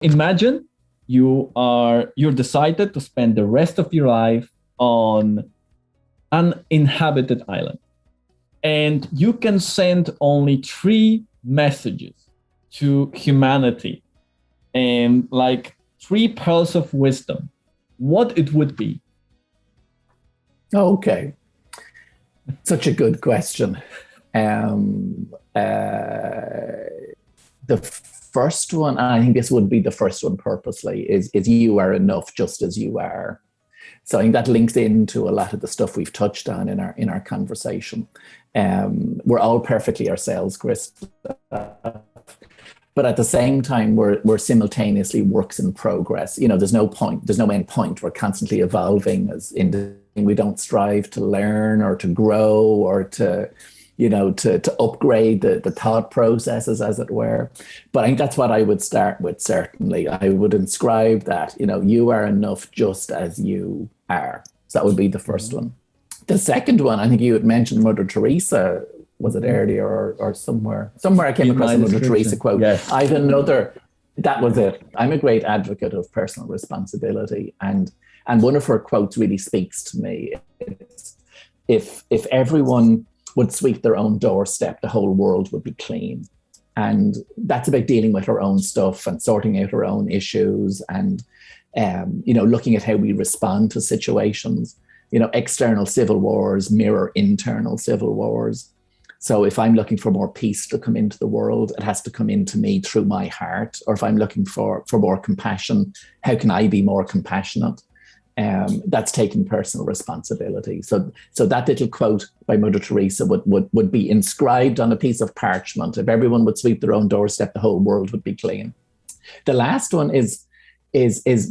Imagine you're decided to spend the rest of your life on an inhabited island, and you can send only three messages to humanity, and like three pearls of wisdom. What it would be? Okay, such a good question. The first one, and I think this would be the first one purposely, is you are enough just as you are. So I think that links into a lot of the stuff we've touched on in our conversation. We're all perfectly ourselves, Chris, but at the same time, we're simultaneously works in progress. There's no end point. We're constantly evolving as individuals. We don't strive to learn or to grow or to upgrade the thought processes, as it were. But I think that's what I would start with, certainly. I would inscribe that, you are enough just as you are. So that would be the first one. The second one, I think you had mentioned Mother Teresa, was it earlier or somewhere? Somewhere I came across a Mother Teresa quote. Yes. I have another, that was it. I'm a great advocate of personal responsibility. And one of her quotes really speaks to me. It's, if everyone would sweep their own doorstep, the whole world would be clean. And that's about dealing with our own stuff and sorting out our own issues and, looking at how we respond to situations. External civil wars mirror internal civil wars. So if I'm looking for more peace to come into the world, it has to come into me through my heart. Or if I'm looking for more compassion, how can I be more compassionate? That's taking personal responsibility. So that little quote by Mother Teresa would be inscribed on a piece of parchment. If everyone would sweep their own doorstep, the whole world would be clean. The last one is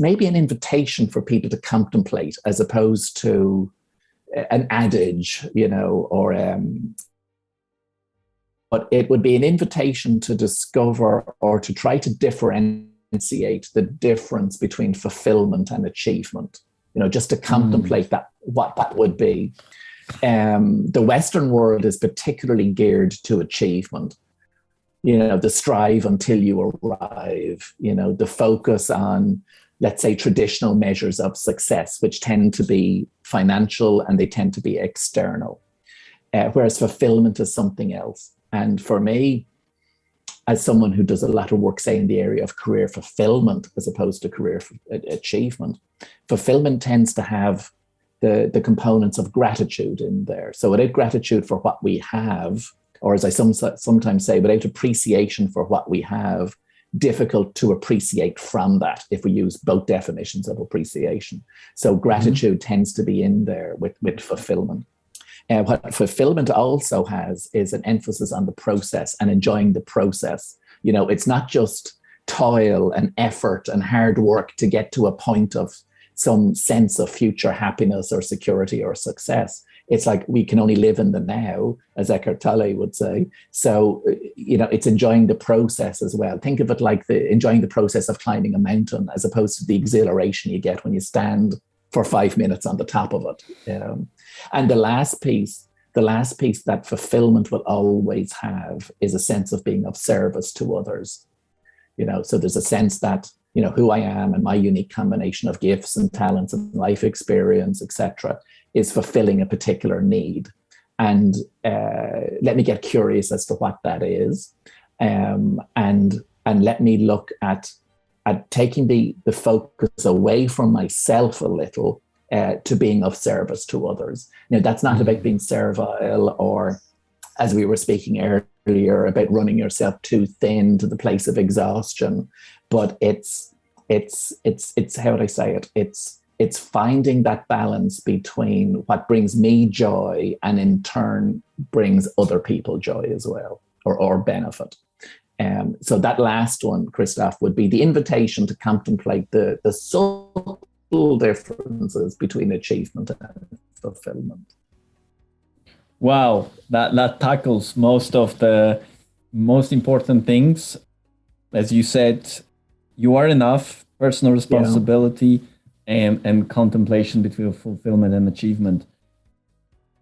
maybe an invitation for people to contemplate, as opposed to an adage, but it would be an invitation to discover or to try to differentiate the difference between fulfillment and achievement. Just to contemplate what that would be. The Western world is particularly geared to achievement. The strive until you arrive, the focus on, let's say, traditional measures of success, which tend to be financial and they tend to be external, whereas fulfillment is something else. And for me, as someone who does a lot of work, say, in the area of career fulfillment as opposed to career achievement, fulfillment tends to have the components of gratitude in there. So without gratitude for what we have, or as I sometimes say, without appreciation for what we have, difficult to appreciate from that if we use both definitions of appreciation. So gratitude tends to be in there with fulfillment. What fulfillment also has is an emphasis on the process and enjoying the process. It's not just toil and effort and hard work to get to a point of some sense of future happiness or security or success. It's like we can only live in the now, as Eckhart Tolle would say. So, it's enjoying the process as well. Think of it like enjoying the process of climbing a mountain, as opposed to the exhilaration you get when you stand for 5 minutes on the top of it. And the last piece that fulfillment will always have is a sense of being of service to others. So there's a sense that, who I am and my unique combination of gifts and talents and life experience, etc., is fulfilling a particular need. And let me get curious as to what that is. And let me look at taking the focus away from myself a little to being of service to others. That's not about being servile or, as we were speaking earlier, about running yourself too thin to the place of exhaustion. But it's how would I say it? It's finding that balance between what brings me joy and in turn brings other people joy as well, or benefit. So that last one, Kristof, would be the invitation to contemplate the subtle differences between achievement and fulfillment. Wow, that tackles most of the most important things. As you said, you are enough, personal responsibility, and contemplation between fulfillment and achievement.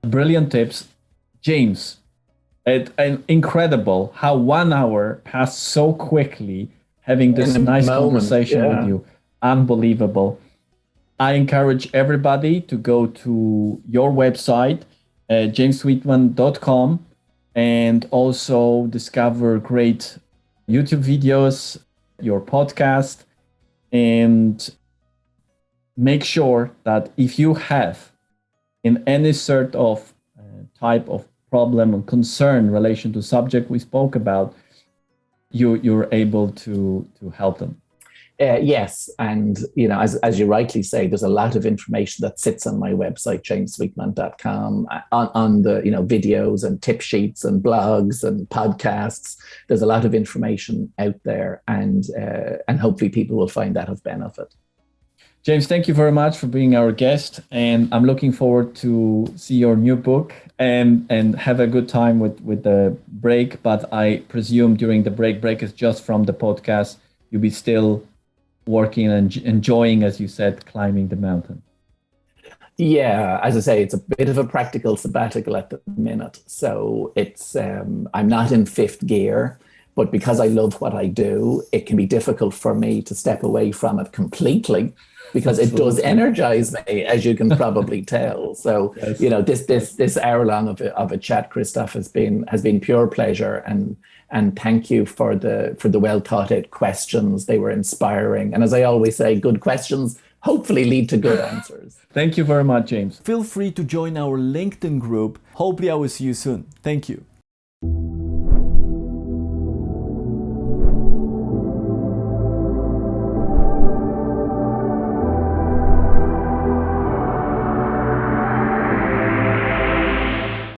Brilliant tips. James, incredible how 1 hour passed so quickly, having this In a nice moment, conversation with yeah. you. Unbelievable. I encourage everybody to go to your website, jamessweetman.com, and also discover great YouTube videos, your podcast, and make sure that if you have in any sort of type of problem and concern in relation to subject we spoke about, you're able to help them. Yes, and as you rightly say, there's a lot of information that sits on my website, jamessweetman.com, on the videos and tip sheets and blogs and podcasts. There's a lot of information out there, and hopefully people will find that of benefit. James, thank you very much for being our guest, and I'm looking forward to see your new book and have a good time with the break. But I presume during the break is just from the podcast. You'll be still working and enjoying, as you said, climbing the mountain. Yeah, as I say, it's a bit of a practical sabbatical at the minute. So it's I'm not in fifth gear, but because I love what I do, it can be difficult for me to step away from it completely, because it does energize me, as you can probably tell. So, yes. This hour long of a chat, Kristof, has been pure pleasure, and thank you for the well thought out questions. They were inspiring, and as I always say, good questions hopefully lead to good answers. Thank you very much, James. Feel free to join our LinkedIn group. Hopefully I will see you soon. Thank you.